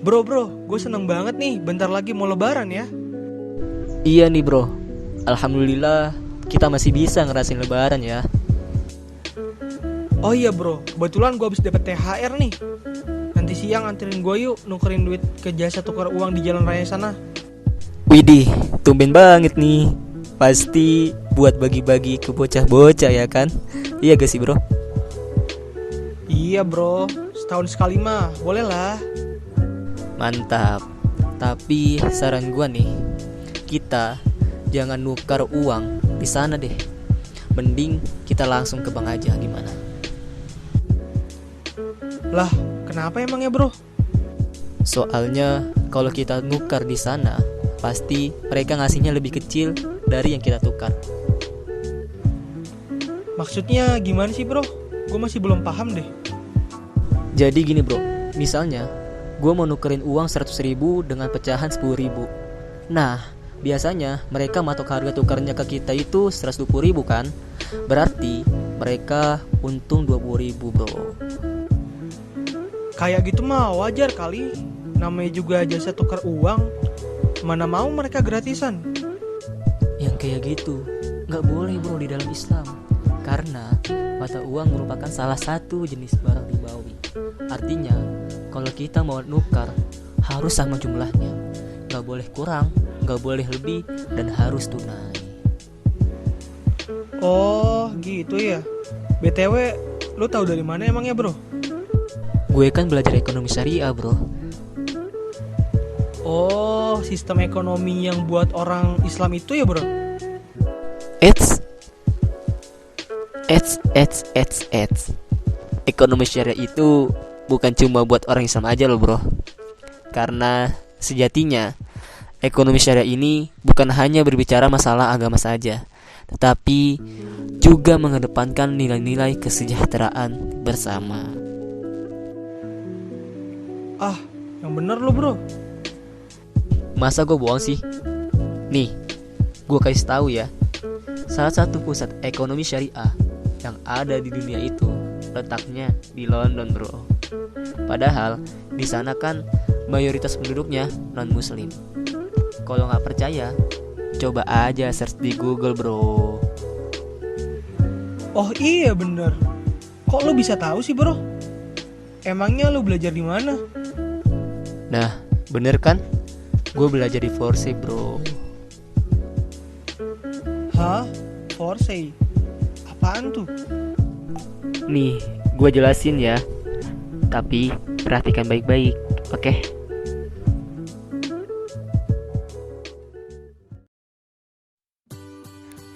Bro, gue seneng banget nih, bentar lagi mau lebaran ya. Iya nih bro, alhamdulillah kita masih bisa ngerasain lebaran ya. Oh iya bro, kebetulan gue habis dapet THR nih. Nanti siang anterin gue yuk nukerin duit ke jasa tukar uang di jalan raya sana. Widih, tumben banget nih. Pasti buat bagi-bagi ke bocah-bocah ya kan? Iya gak sih bro? Iya bro, setahun sekali mah, boleh lah. Mantap. Tapi saran gua nih, kita jangan nukar uang di sana deh. Mending kita langsung ke bank aja, gimana? Lah, kenapa emang ya bro? Soalnya kalau kita nukar di sana, pasti mereka ngasihnya lebih kecil dari yang kita tukar. Maksudnya gimana sih bro? Gue masih belum paham deh. Jadi gini bro, misalnya gue mau nukerin uang 100.000 dengan pecahan 10.000. Nah, biasanya mereka matok harga tukarnya ke kita itu 120.000 kan? Berarti mereka untung 20.000 bro. Kayak gitu mah wajar kali. Namanya juga jasa tukar uang. Mana mau mereka gratisan. Yang kayak gitu gak boleh bro di dalam Islam. Karena mata uang merupakan salah satu jenis barang ribawi. Artinya kalau kita mau nukar harus sama jumlahnya. Gak boleh kurang, gak boleh lebih, dan harus tunai. Oh gitu ya. BTW, lu tahu dari mana emangnya bro? Gue kan belajar ekonomi syariah bro. Oh, sistem ekonomi yang buat orang Islam itu ya bro? Eits. Ekonomi syariah itu bukan cuma buat orang Islam aja loh bro. Karena sejatinya ekonomi syariah ini bukan hanya berbicara masalah agama saja, tetapi juga mengedepankan nilai-nilai kesejahteraan bersama. Ah, yang bener lo bro. Masa gue bohong sih? Nih, gue kasih tahu ya. Salah satu pusat ekonomi syariah yang ada di dunia itu letaknya di London bro. Padahal di sana kan mayoritas penduduknya non muslim. Kalau nggak percaya, coba aja search di Google bro. Oh iya bener. Kok lo bisa tahu sih bro? Emangnya lo belajar di mana? Nah, bener kan? Gue belajar di Forsey bro. Hah? Forsey? Apaan tuh? Nih, gue jelasin ya. Tapi perhatikan baik-baik, oke?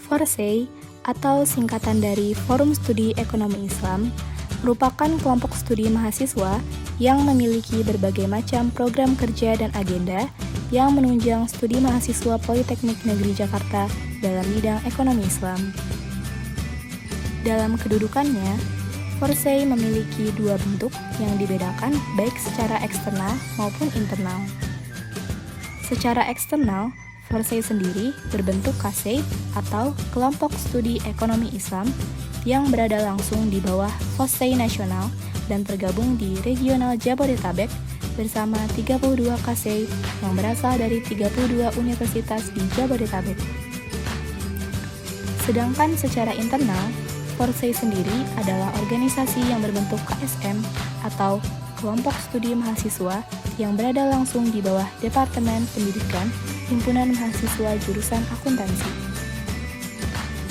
Forsey atau singkatan dari Forum Studi Ekonomi Islam merupakan kelompok studi mahasiswa yang memiliki berbagai macam program kerja dan agenda yang menunjang studi mahasiswa Politeknik Negeri Jakarta dalam bidang ekonomi Islam. Dalam kedudukannya, Forsey memiliki dua bentuk yang dibedakan baik secara eksternal maupun internal. Secara eksternal, Forsey sendiri berbentuk KASEI atau Kelompok Studi Ekonomi Islam yang berada langsung di bawah Forsey Nasional dan tergabung di Regional Jabodetabek bersama 32 KASEI yang berasal dari 32 universitas di Jabodetabek. Sedangkan secara internal, Forsey sendiri adalah organisasi yang berbentuk KSM atau Kelompok Studi Mahasiswa yang berada langsung di bawah Departemen Pendidikan Himpunan Mahasiswa Jurusan Akuntansi.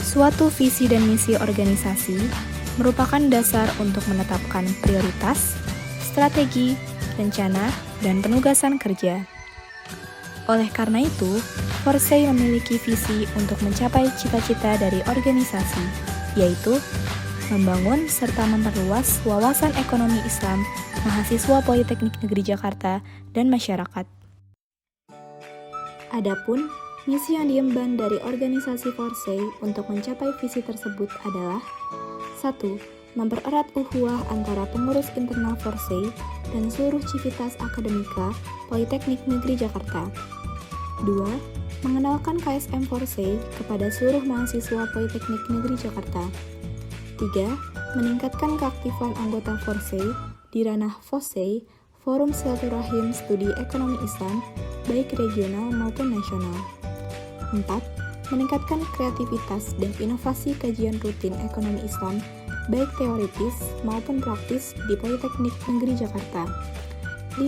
Suatu visi dan misi organisasi merupakan dasar untuk menetapkan prioritas, strategi, rencana, dan penugasan kerja. Oleh karena itu, Forsey memiliki visi untuk mencapai cita-cita dari organisasi, yaitu membangun serta memperluas wawasan ekonomi Islam mahasiswa Politeknik Negeri Jakarta dan masyarakat. Adapun misi yang diemban dari organisasi Forsey untuk mencapai visi tersebut adalah 1. Mempererat ukhuwah antara pengurus internal Forsey dan seluruh civitas akademika Politeknik Negeri Jakarta. 2. Mengenalkan KSM Forsey kepada seluruh mahasiswa Politeknik Negeri Jakarta. 3. Meningkatkan keaktifan anggota Forsey di ranah FOSEI, Forum Silaturahim Studi Ekonomi Islam, baik regional maupun nasional. 4. Meningkatkan kreativitas dan inovasi kajian rutin ekonomi Islam, baik teoritis maupun praktis di Politeknik Negeri Jakarta. 5.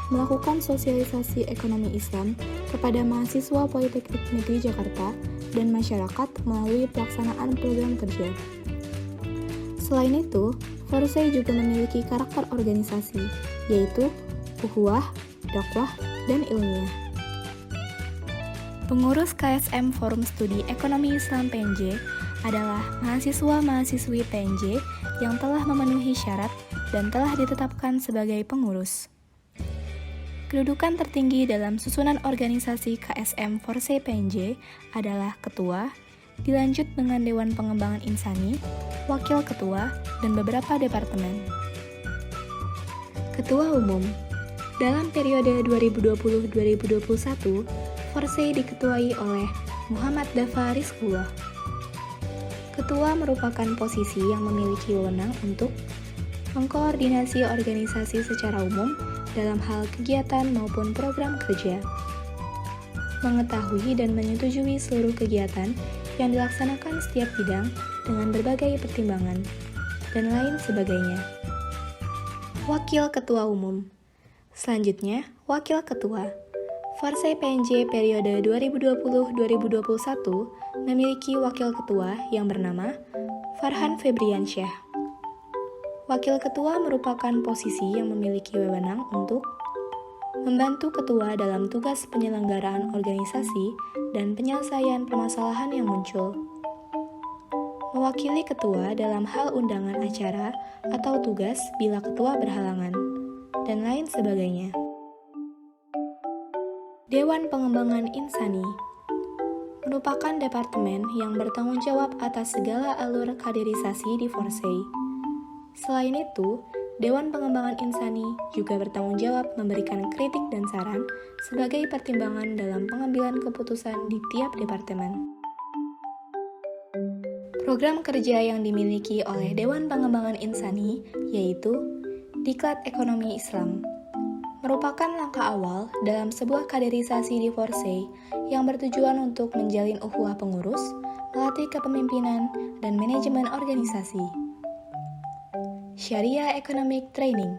Melakukan sosialisasi ekonomi Islam kepada mahasiswa Politeknik Negeri Jakarta dan masyarakat melalui pelaksanaan program kerja. Selain itu, Forsey juga memiliki karakter organisasi, yaitu ukhuwah, dakwah, dan ilmiah. Pengurus KSM Forum Studi Ekonomi Islam PNJ adalah mahasiswa-mahasiswi PNJ yang telah memenuhi syarat dan telah ditetapkan sebagai pengurus. Kedudukan tertinggi dalam susunan organisasi KSM Forsey PNJ adalah Ketua, dilanjut dengan Dewan Pengembangan Insani, Wakil Ketua, dan beberapa departemen. Ketua Umum. Dalam periode 2020-2021, Forsey diketuai oleh Muhammad Dafa Rizqullah. Ketua merupakan posisi yang memiliki wewenang untuk mengkoordinasi organisasi secara umum dalam hal kegiatan maupun program kerja, mengetahui dan menyetujui seluruh kegiatan yang dilaksanakan setiap bidang dengan berbagai pertimbangan, dan lain sebagainya. Wakil Ketua Umum. Selanjutnya, Wakil Ketua. Forsey PNJ periode 2020-2021 memiliki Wakil Ketua yang bernama Farhan Febriansyah. Wakil Ketua merupakan posisi yang memiliki wewenang untuk membantu Ketua dalam tugas penyelenggaraan organisasi dan penyelesaian permasalahan yang muncul, mewakili Ketua dalam hal undangan acara atau tugas bila Ketua berhalangan, dan lain sebagainya. Dewan Pengembangan Insani merupakan departemen yang bertanggung jawab atas segala alur kaderisasi di Forsey. Selain itu, Dewan Pengembangan Insani juga bertanggung jawab memberikan kritik dan saran sebagai pertimbangan dalam pengambilan keputusan di tiap departemen. Program kerja yang dimiliki oleh Dewan Pengembangan Insani yaitu Diklat Ekonomi Islam, merupakan langkah awal dalam sebuah kaderisasi di Forsey yang bertujuan untuk menjalin ukhuwah pengurus, melatih kepemimpinan, dan manajemen organisasi. Syariah Economic Training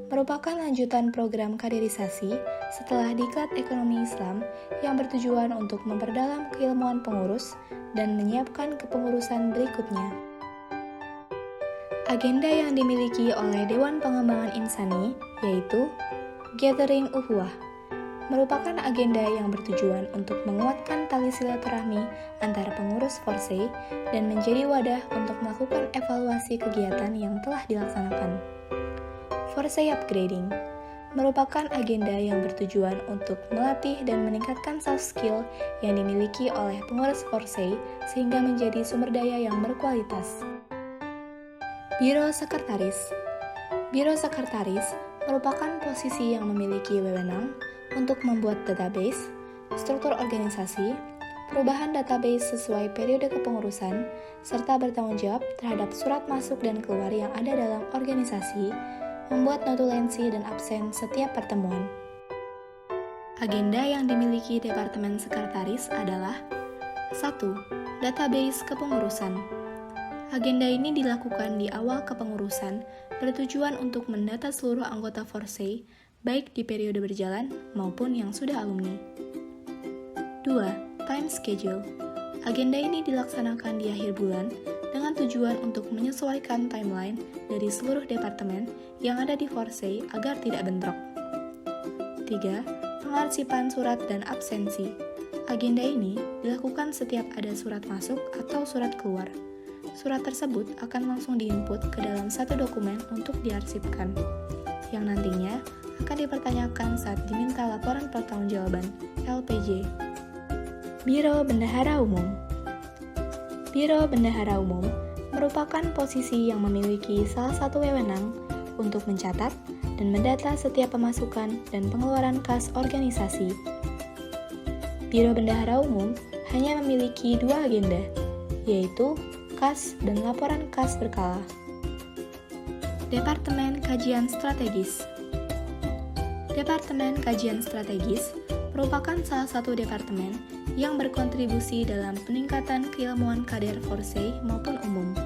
merupakan lanjutan program kaderisasi setelah Diklat Ekonomi Islam yang bertujuan untuk memperdalam keilmuan pengurus dan menyiapkan kepengurusan berikutnya. Agenda yang dimiliki oleh Dewan Pengembangan Insani yaitu Gathering Ukhuwah, merupakan agenda yang bertujuan untuk menguatkan tali silaturahmi antara pengurus Forsey dan menjadi wadah untuk melakukan evaluasi kegiatan yang telah dilaksanakan. Forsey Upgrading merupakan agenda yang bertujuan untuk melatih dan meningkatkan soft skill yang dimiliki oleh pengurus Forsey sehingga menjadi sumber daya yang berkualitas. Biro Sekretaris. Biro Sekretaris merupakan posisi yang memiliki wewenang untuk membuat database, struktur organisasi, perubahan database sesuai periode kepengurusan, serta bertanggung jawab terhadap surat masuk dan keluar yang ada dalam organisasi, membuat notulensi dan absen setiap pertemuan. Agenda yang dimiliki Departemen Sekretaris adalah 1. Database kepengurusan. Agenda ini dilakukan di awal kepengurusan bertujuan untuk mendata seluruh anggota Forsey, baik di periode berjalan maupun yang sudah alumni. 2. Time schedule. Agenda ini dilaksanakan di akhir bulan dengan tujuan untuk menyesuaikan timeline dari seluruh departemen yang ada di Forsey agar tidak bentrok. 3. Pengarsipan surat dan absensi. Agenda ini dilakukan setiap ada surat masuk atau surat keluar. Surat tersebut akan langsung diinput ke dalam satu dokumen untuk diarsipkan, yang nantinya akan dipertanyakan saat diminta laporan pertanggungjawaban (LPJ). Biro Bendahara Umum. Biro Bendahara Umum merupakan posisi yang memiliki salah satu wewenang untuk mencatat dan mendata setiap pemasukan dan pengeluaran kas organisasi. Biro Bendahara Umum hanya memiliki 2 agenda, yaitu kas dan laporan kas berkala. Departemen Kajian Strategis Departemen Kajian Strategis merupakan salah satu departemen yang berkontribusi dalam peningkatan keilmuan kader Forsey maupun umum.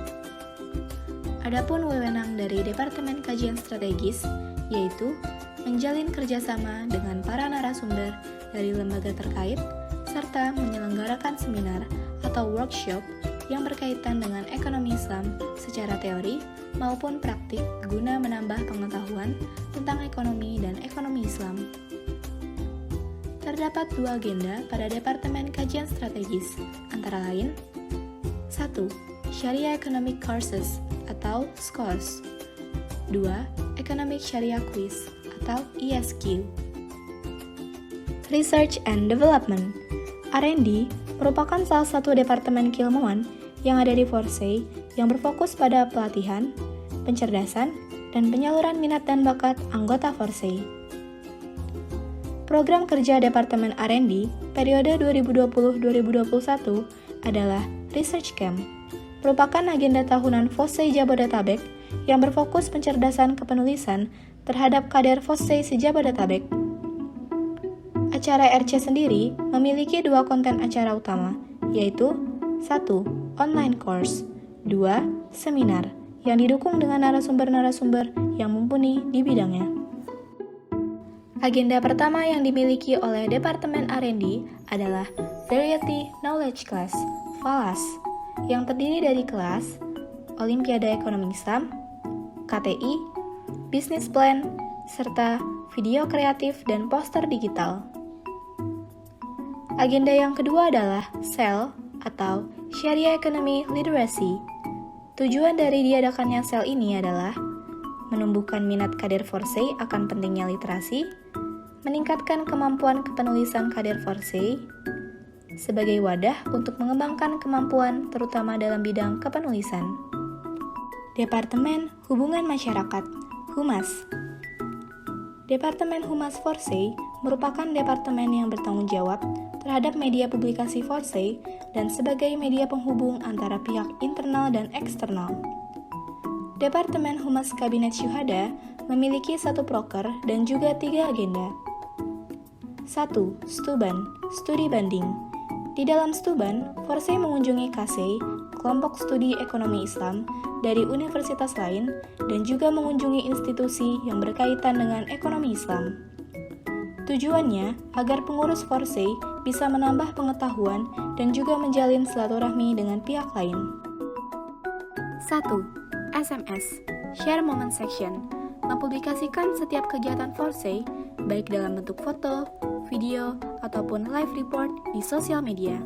Adapun wewenang dari Departemen Kajian Strategis yaitu menjalin kerjasama dengan para narasumber dari lembaga terkait serta menyelenggarakan seminar atau workshop yang berkaitan dengan ekonomi Islam secara teori maupun praktik guna menambah pengetahuan tentang ekonomi dan ekonomi Islam. Terdapat dua agenda pada Departemen Kajian Strategis, antara lain 1. Sharia Economic Courses atau SCORS. 2. Economic Sharia Quiz atau ESQ. Research and Development R&D merupakan salah satu departemen keilmuan yang ada di Forsey yang berfokus pada pelatihan, pencerdasan, dan penyaluran minat dan bakat anggota Forsey. Program kerja Departemen R&D periode 2020-2021 adalah Research Camp, merupakan agenda tahunan Forsey Jabodetabek yang berfokus pencerdasan kepenulisan terhadap kader Forsey se-Jabodetabek. Acara RC sendiri memiliki dua konten acara utama, yaitu 1. Online course, 2. Seminar, yang didukung dengan narasumber-narasumber yang mumpuni di bidangnya. Agenda pertama yang dimiliki oleh Departemen R&D adalah Variety Knowledge Class, VALAS, yang terdiri dari kelas Olimpiade Ekonomi Islam, KTI, Business Plan, serta video kreatif dan poster digital. Agenda yang kedua adalah SEL atau Sharia Economy Literacy. Tujuan dari diadakannya SEL ini adalah menumbuhkan minat kader Forsey akan pentingnya literasi, meningkatkan kemampuan kepenulisan kader Forsey, sebagai wadah untuk mengembangkan kemampuan terutama dalam bidang kepenulisan. Departemen Hubungan Masyarakat Humas. Departemen Humas Forsey merupakan departemen yang bertanggung jawab terhadap media publikasi Forsey dan sebagai media penghubung antara pihak internal dan eksternal. Departemen Humas Kabinet Syuhada memiliki 1 proker dan juga 3 agenda. 1. Stuban, studi banding. Di dalam Stuban, Forsey mengunjungi KASEI, kelompok studi ekonomi Islam, dari universitas lain, dan juga mengunjungi institusi yang berkaitan dengan ekonomi Islam. Tujuannya agar pengurus Forsey bisa menambah pengetahuan dan juga menjalin silaturahmi dengan pihak lain. 1. SMS, Share Moment Section, mempublikasikan setiap kegiatan Forsey, baik dalam bentuk foto, video, ataupun live report di sosial media.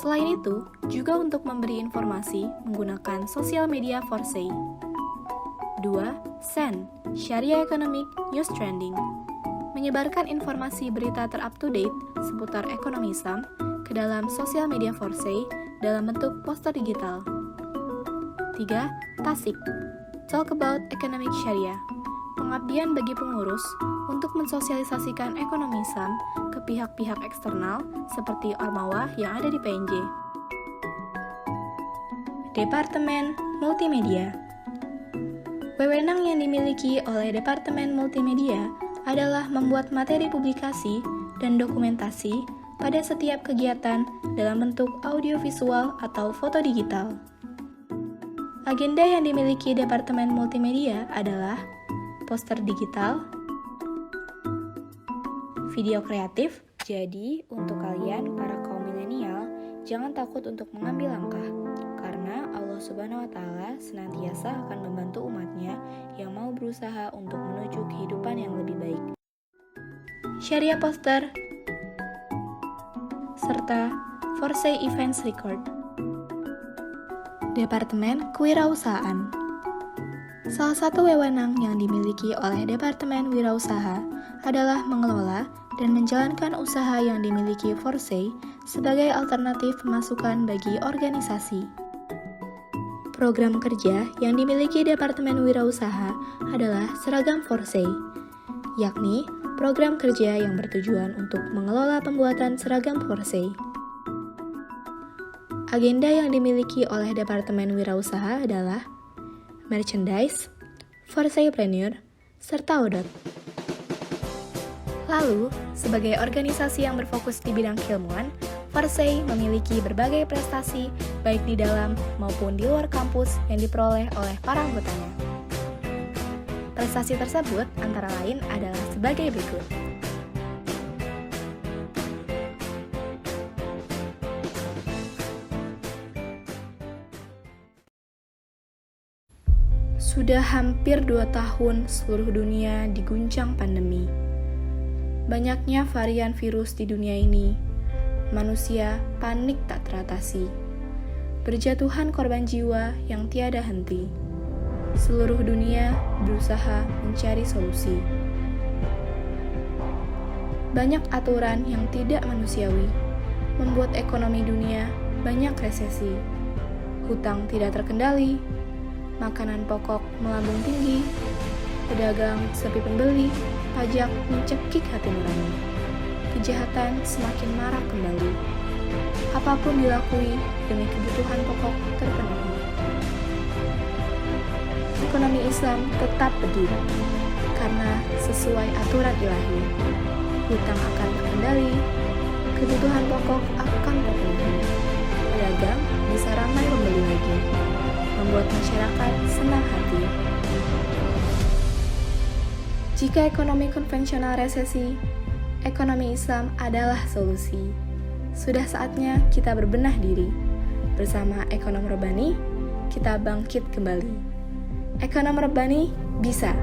Selain itu, juga untuk memberi informasi menggunakan sosial media Forsey. 2. SEN, Sharia Economic News Trending, menyebarkan informasi berita ter-up-to-date seputar ekonomi Islam ke dalam sosial media Forsey dalam bentuk poster digital. 3. TASIK, Talk About Economic Sharia, pengabdian bagi pengurus untuk mensosialisasikan ekonomi Islam ke pihak-pihak eksternal seperti Ormawa yang ada di PNJ. Departemen Multimedia. Wewenang yang dimiliki oleh Departemen Multimedia adalah membuat materi publikasi dan dokumentasi pada setiap kegiatan dalam bentuk audiovisual atau foto digital. Agenda yang dimiliki Departemen Multimedia adalah poster digital, video kreatif. Jadi, untuk kalian para kaum milenial, jangan takut untuk mengambil langkah, karena Allah Subhanahu wa Ta'ala senantiasa akan membantu umatnya yang mau berusaha untuk menuju kehidupan yang lebih baik. Syariah poster serta Forsey Events Record. Departemen Kewirausahaan. Salah satu wewenang yang dimiliki oleh Departemen Wirausaha adalah mengelola dan menjalankan usaha yang dimiliki Forsey sebagai alternatif pemasukan bagi organisasi. Program kerja yang dimiliki Departemen Wirausaha adalah seragam Forsey, yakni program kerja yang bertujuan untuk mengelola pembuatan seragam Forsey. Agenda yang dimiliki oleh Departemen Wirausaha adalah merchandise, Forseypreneur, serta ODOT. Lalu, sebagai organisasi yang berfokus di bidang keilmuan, Forsey memiliki berbagai prestasi baik di dalam maupun di luar kampus yang diperoleh oleh para anggotanya. Prestasi tersebut antara lain adalah sebagai berikut. Sudah hampir 2 tahun seluruh dunia diguncang pandemi. Banyaknya varian virus di dunia ini, manusia panik tak teratasi. Berjatuhan korban jiwa yang tiada henti. Seluruh dunia berusaha mencari solusi. Banyak aturan yang tidak manusiawi, membuat ekonomi dunia banyak resesi. Hutang tidak terkendali, makanan pokok melambung tinggi, pedagang sepi pembeli, pajak mencekik hati nurani. Kejahatan semakin marak kembali. Apapun dilakui demi kebutuhan pokok terpenuhi. Ekonomi Islam tetap berdiri, karena sesuai aturan ilahi. Hutang akan terkendali, kebutuhan pokok akan terpenuhi. Pedagang bisa ramai membeli lagi, membuat masyarakat senang hati. Jika ekonomi konvensional resesi, ekonomi Islam adalah solusi. Sudah saatnya kita berbenah diri. Bersama ekonom Rabbani, kita bangkit kembali. Ekonom Rabbani bisa.